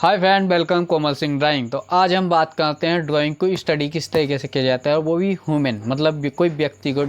Hi friend, welcome Komal Singh drawing. तो आज हम बात करते हैं ड्राइंग को स्टडी किस तरीके से किया जाता है, वो भी ह्यूमन, मतलब कोई व्यक्ति को,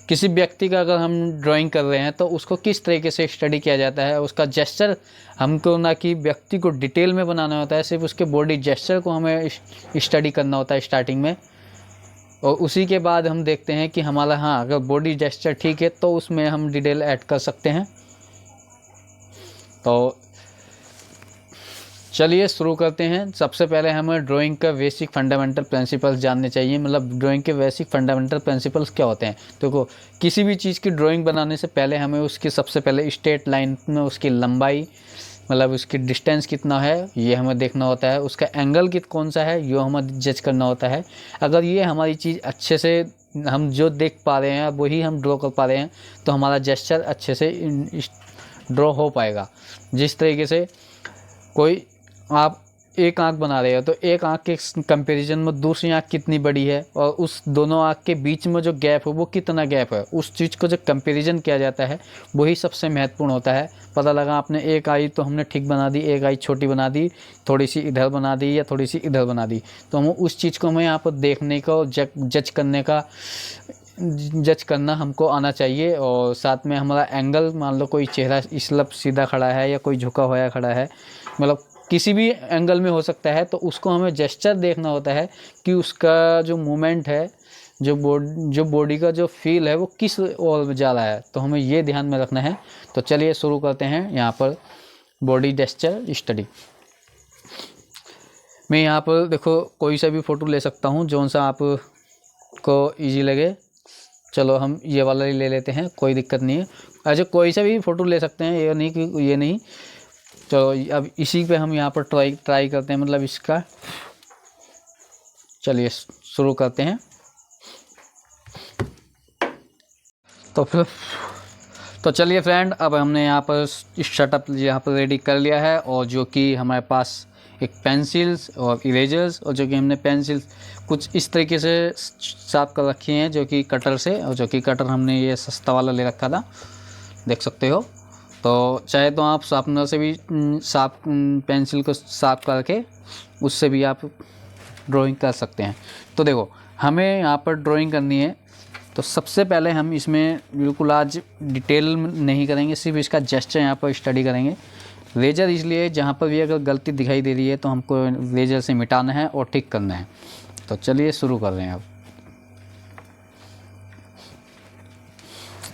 किसी व्यक्ति का अगर हम ड्राइंग कर रहे हैं तो उसको किस तरीके से स्टडी किया जाता है। उसका जेस्चर हमको, ना कि व्यक्ति को डिटेल में बनाना होता है, सिर्फ उसके बॉडी जेस्चर को हमें स्टडी करना होता है स्टार्टिंग में। और उसी के बाद हम देखते हैं कि हमारा, हाँ, अगर बॉडी जेस्चर ठीक है तो उसमें हम डिटेल ऐड कर सकते हैं। तो चलिए शुरू करते हैं। सबसे पहले हमें ड्राइंग का बेसिक फंडामेंटल प्रिंसिपल्स जानने चाहिए। मतलब ड्राइंग के बेसिक फंडामेंटल प्रिंसिपल्स क्या होते हैं। देखो, किसी भी चीज़ की ड्राइंग बनाने से पहले हमें उसकी सबसे पहले स्ट्रेट लाइन में उसकी लंबाई, मतलब उसकी डिस्टेंस कितना है, ये हमें देखना होता है। उसका एंगल कौन सा है, ये हमें जज करना होता है। अगर ये हमारी चीज़ अच्छे से हम जो देख पा रहे हैं वही हम ड्रॉ कर पा रहे हैं तो हमारा जेस्चर अच्छे से ड्रॉ हो पाएगा। जिस तरीके से कोई, आप एक आँख बना रहे हो तो एक आँख के कंपैरिजन में दूसरी आँख कितनी बड़ी है, और उस दोनों आँख के बीच में जो गैप है वो कितना गैप है, उस चीज़ को जो कंपैरिजन किया जाता है वही सबसे महत्वपूर्ण होता है। पता लगा आपने एक आई तो हमने ठीक बना दी, एक आई छोटी बना दी, थोड़ी सी इधर बना दी या थोड़ी सी इधर बना दी, तो हम उस चीज़ को हमें यहाँ पर देखने का, जज करना हमको आना चाहिए। और साथ में हमारा एंगल, मान लो कोई चेहरा इसलब सीधा खड़ा है या कोई झुका हुआ खड़ा है, मतलब किसी भी एंगल में हो सकता है, तो उसको हमें जेस्चर देखना होता है कि उसका जो मूवमेंट है, जो बॉडी का जो फील है वो किस ओर जा रहा है, तो हमें ये ध्यान में रखना है। तो चलिए शुरू करते हैं यहाँ पर बॉडी जेस्चर स्टडी। मैं यहाँ पर देखो कोई सा भी फ़ोटो ले सकता हूँ, जौन सा आपको ईजी लगे। चलो हम ये वाला ही ले लेते हैं, कोई दिक्कत नहीं है। अच्छा, कोई सा भी फ़ोटो ले सकते हैं, ये नहीं कि ये नहीं। चलो अब इसी पे हम यहाँ पर ट्राई करते हैं, मतलब इसका। चलिए शुरू करते हैं। तो चलिए फ्रेंड, अब हमने यहाँ पर सेटअप यहाँ पर रेडी कर लिया है, और जो कि हमारे पास एक पेंसिल्स और इरेजर्स, और जो कि हमने पेंसिल्स कुछ इस तरीके से साफ कर रखी हैं, जो कि कटर से, और जो कि कटर हमने ये सस्ता वाला ले रखा था, देख सकते हो। तो चाहे तो आप शार्पनर से भी पेंसिल को साफ करके उससे भी आप ड्राइंग कर सकते हैं। तो देखो, हमें यहाँ पर ड्राइंग करनी है, तो सबसे पहले हम इसमें बिल्कुल आज डिटेल नहीं करेंगे, सिर्फ इसका जेस्चर यहाँ पर स्टडी करेंगे। रेजर इसलिए, जहाँ पर भी अगर गलती दिखाई दे रही है तो हमको रेजर से मिटाना है और ठीक करना है। तो चलिए शुरू कर रहे हैं अब।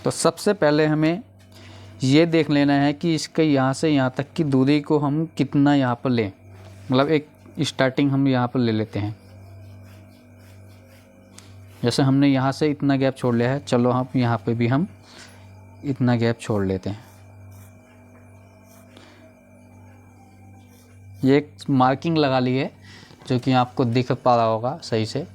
तो सबसे पहले हमें ये देख लेना है कि इसके यहाँ से यहाँ तक की दूरी को हम कितना यहाँ पर लें, मतलब एक स्टार्टिंग हम यहाँ पर ले लेते हैं। जैसे हमने यहाँ से इतना गैप छोड़ लिया है, चलो हम यहाँ पे भी हम इतना गैप छोड़ लेते हैं। ये एक मार्किंग लगा ली है, जो कि आपको दिख पा रहा होगा सही से।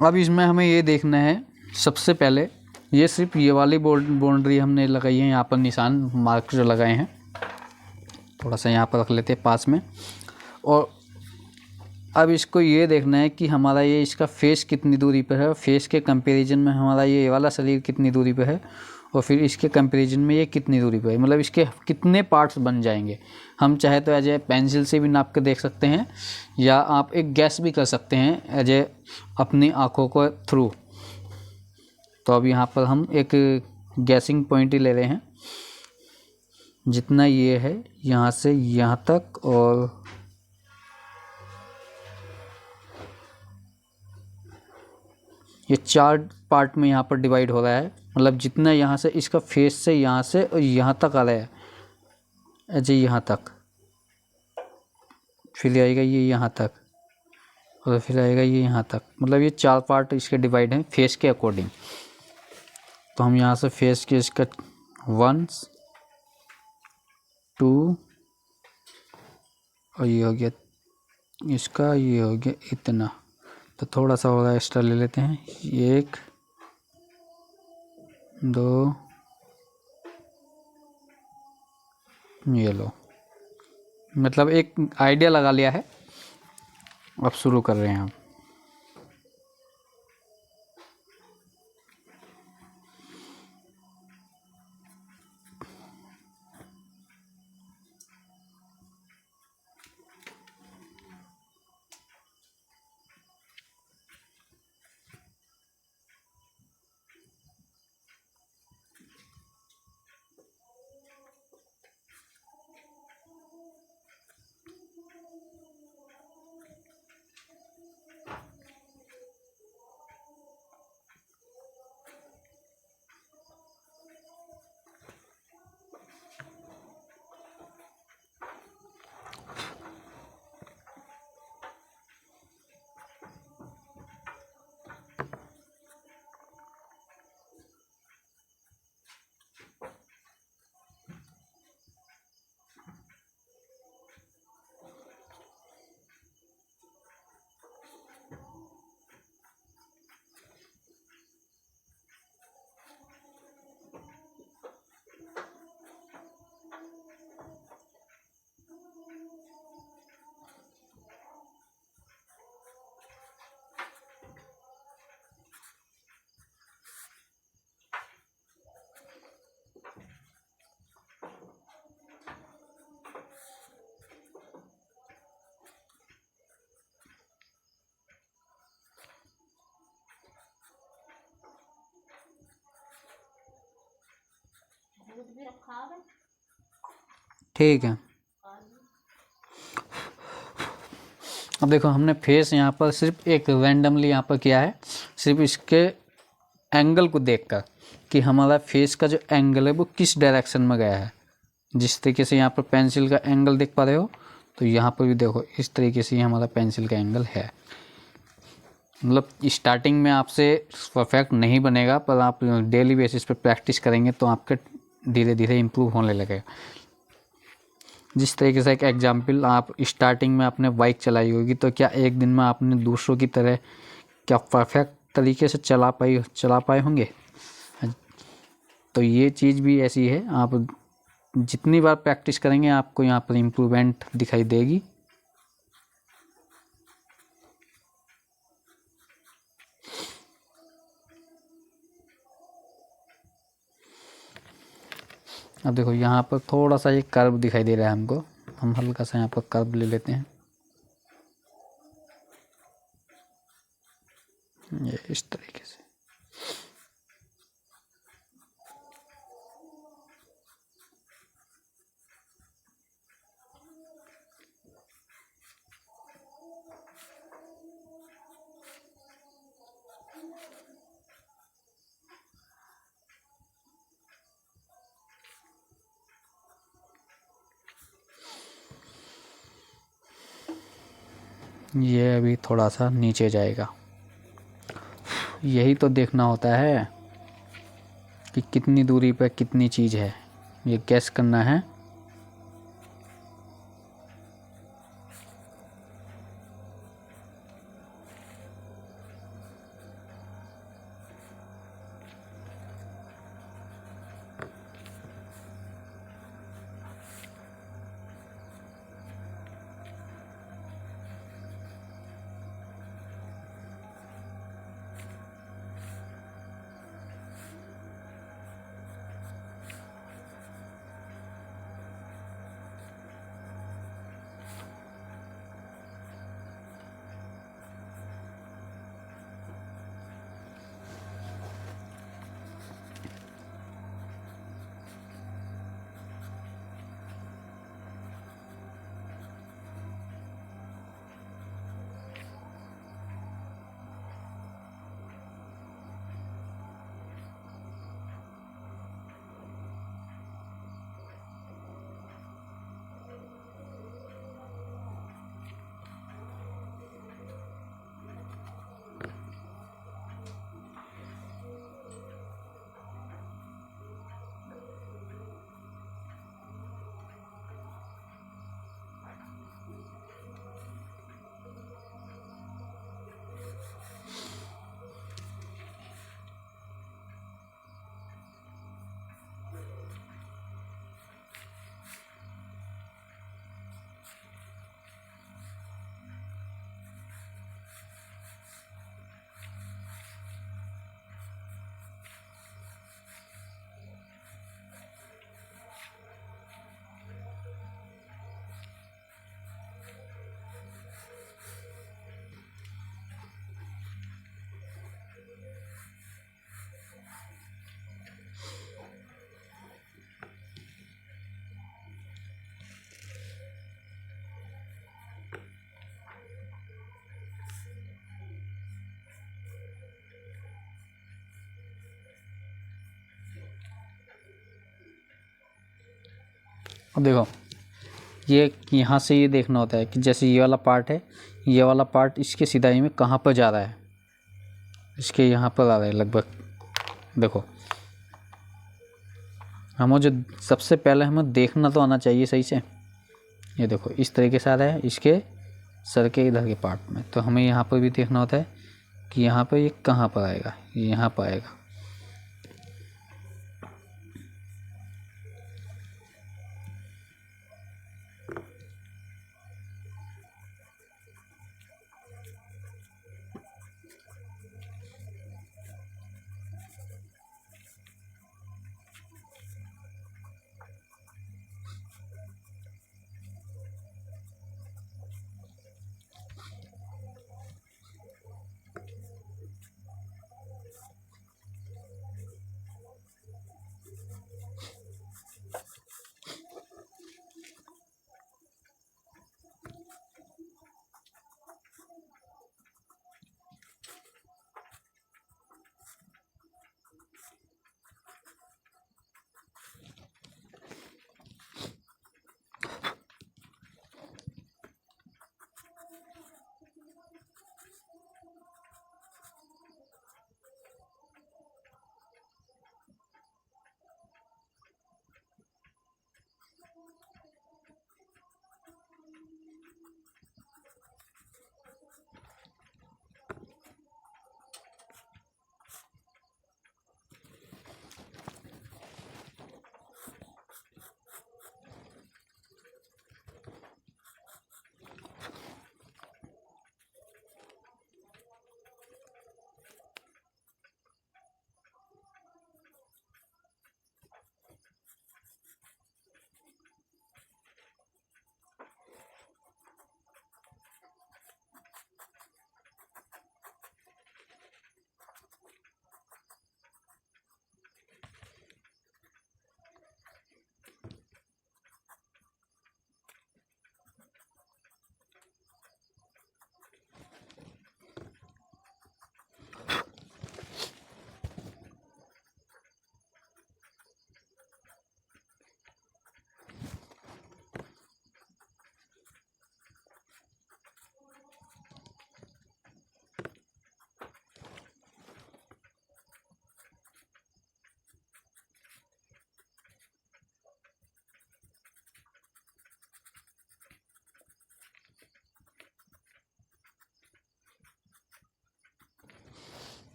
अब इसमें हमें ये देखना है, सबसे पहले ये सिर्फ ये वाली बाउंड्री हमने लगाई है, यहाँ पर निशान मार्क जो लगाए हैं, थोड़ा सा यहाँ पर रख लेते हैं पास में। और अब इसको ये देखना है कि हमारा ये इसका फेस कितनी दूरी पर है, फेस के कंपैरिजन में हमारा ये वाला शरीर कितनी दूरी पर है, और फिर इसके कंपैरिजन में ये कितनी दूरी पर है, मतलब इसके कितने पार्ट्स बन जाएंगे। हम चाहे तो एज ए पेंसिल से भी नाप के देख सकते हैं, या आप एक गैस भी कर सकते हैं एज ए अपनी आँखों को थ्रू। तो अब यहाँ पर हम एक गैसिंग पॉइंट ही ले रहे हैं, जितना ये है यहाँ से यहाँ तक, और ये 4 पार्ट में यहाँ पर डिवाइड हो रहा है। मतलब जितना यहाँ से इसका फेस से यहाँ से और यहाँ तक आ रहा है, ऐसे यहाँ तक, फिर आएगा ये यहाँ तक, और फिर आएगा ये यहाँ तक। मतलब ये 4 पार्ट इसके डिवाइड हैं फेस के अकॉर्डिंग। तो हम यहाँ से फेस के इसका 1 2, और ये हो गया इसका, ये हो गया इतना। तो थोड़ा सा और एक्स्ट्रा ले लेते हैं, 1 2, ये लो, मतलब एक आइडिया लगा लिया है। अब शुरू कर रहे हैं हम। ठीक है, अब देखो हमने फेस यहाँ पर सिर्फ एक रैंडमली यहाँ पर किया है, सिर्फ इसके एंगल को देखकर कि हमारा फेस का जो एंगल है वो किस डायरेक्शन में गया है। जिस तरीके से यहाँ पर पेंसिल का एंगल देख पा रहे हो, तो यहाँ पर भी देखो इस तरीके से हमारा पेंसिल का एंगल है। मतलब स्टार्टिंग में आपसे परफेक्ट नहीं बनेगा, पर आप डेली बेसिस पे प्रैक्टिस करेंगे तो आपके धीरे धीरे इम्प्रूव होने लगेगा। जिस तरीके से एक एग्जाम्पल, आप स्टार्टिंग में आपने बाइक चलाई होगी, तो क्या एक दिन में आपने दूसरों की तरह क्या परफेक्ट तरीके से चला पाए होंगे? तो ये चीज़ भी ऐसी है, आप जितनी बार प्रैक्टिस करेंगे आपको यहाँ पर इम्प्रूवमेंट दिखाई देगी। अब देखो यहाँ पर थोड़ा सा ये कर्व दिखाई दे रहा है हमको, हम हल्का सा यहाँ पर कर्व ले लेते हैं, ये इस तरीके से। ये अभी थोड़ा सा नीचे जाएगा। यही तो देखना होता है कि कितनी दूरी पर कितनी चीज़ है, ये गैस करना है। अब देखो ये यहाँ से ये देखना होता है कि जैसे ये वाला पार्ट है, ये वाला पार्ट इसके सिधाई में कहाँ पर जा रहा है, इसके यहाँ पर आ रहा है लगभग। देखो हमें जो सबसे पहले हमें देखना तो आना चाहिए सही से। ये देखो इस तरीके से आ रहा है इसके सर के इधर के पार्ट में, तो हमें यहाँ पर भी देखना होता है कि यहाँ पर ये कहाँ पर आएगा, ये यहाँ पर आएगा।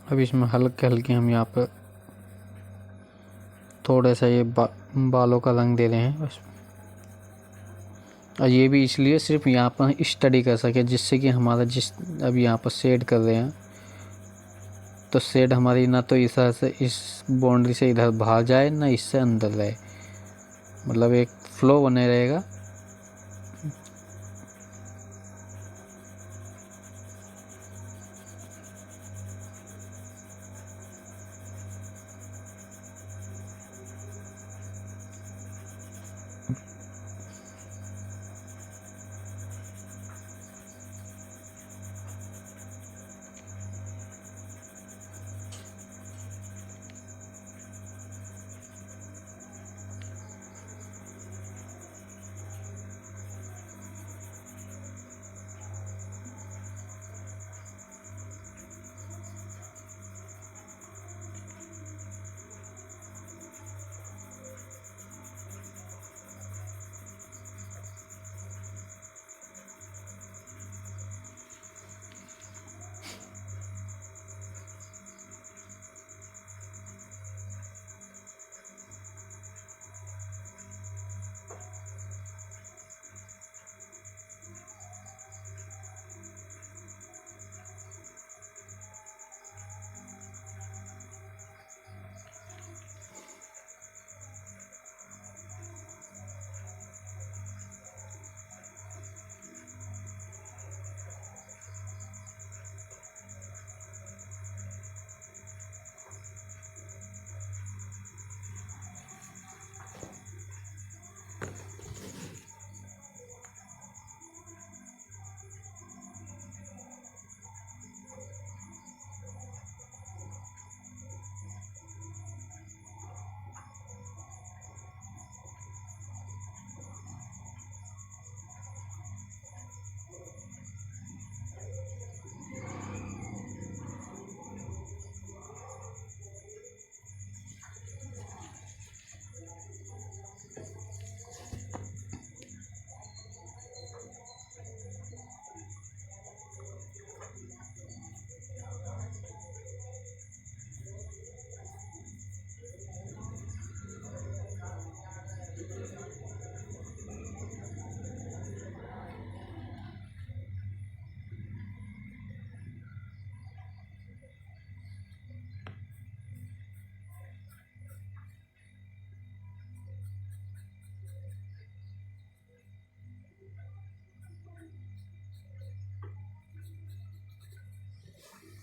अब इसमें हल्के हल्के हम यहाँ पर थोड़ा सा ये बालों का रंग दे रहे हैं बस। और ये भी इसलिए सिर्फ यहाँ पर स्टडी कर सके, जिससे कि हमारा जिस अब यहाँ पर शेड कर रहे हैं तो शेड हमारी ना तो इस तरह से इस बाउंड्री से इधर बाहर जाए ना इससे अंदर रहे, मतलब एक फ्लो बने रहेगा।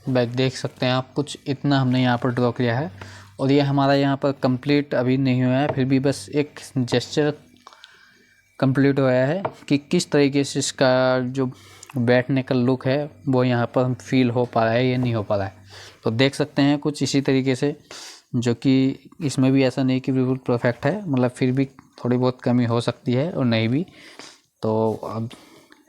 बैक देख सकते हैं आप, कुछ इतना हमने यहाँ पर ड्रॉ किया है। और ये हमारा यहाँ पर कंप्लीट अभी नहीं हुआ है, फिर भी बस एक जेस्चर कंप्लीट हुआ है कि किस तरीके से इसका जो बैठने का लुक है वो यहाँ पर फील हो पा रहा है या नहीं हो पा रहा है। तो देख सकते हैं कुछ इसी तरीके से, जो कि इसमें भी ऐसा नहीं कि बिल्कुल परफेक्ट है, मतलब फिर भी थोड़ी बहुत कमी हो सकती है और नहीं भी। तो अब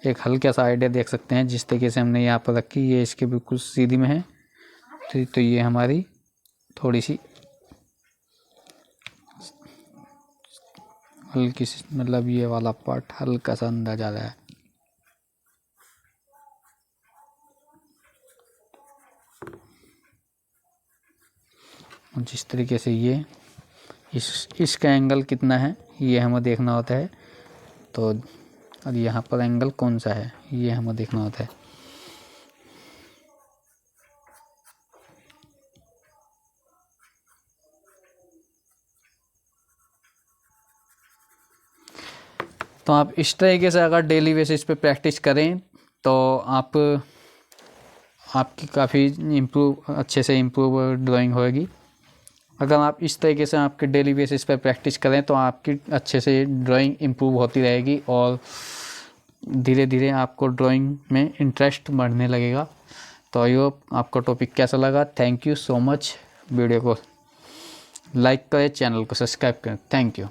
एक हल्का सा आइडिया देख सकते हैं जिस तरीके से हमने यहाँ पर रखी, ये इसके बिल्कुल सीधी में है। तो ये हमारी थोड़ी सी हल्की सी, मतलब ये वाला पार्ट हल्का सा अंदर जा रहा है। जिस तरीके से ये इसका एंगल कितना है ये हमें देखना होता है। तो और यहाँ पर एंगल कौन सा है ये हमें देखना होता है। तो आप इस तरीके से अगर डेली बेसिस पे प्रैक्टिस करें तो आपकी काफ़ी अच्छे से इम्प्रूव ड्राइंग होएगी। अगर आप इस तरीके से आपके डेली बेसिस पे प्रैक्टिस करें तो आपकी अच्छे से ड्राइंग इम्प्रूव होती रहेगी और धीरे धीरे आपको ड्राइंग में इंटरेस्ट बढ़ने लगेगा। तो आई होप आपको टॉपिक कैसा लगा। Thank you so much. Video को लाइक करें, चैनल को सब्सक्राइब करें। Thank you.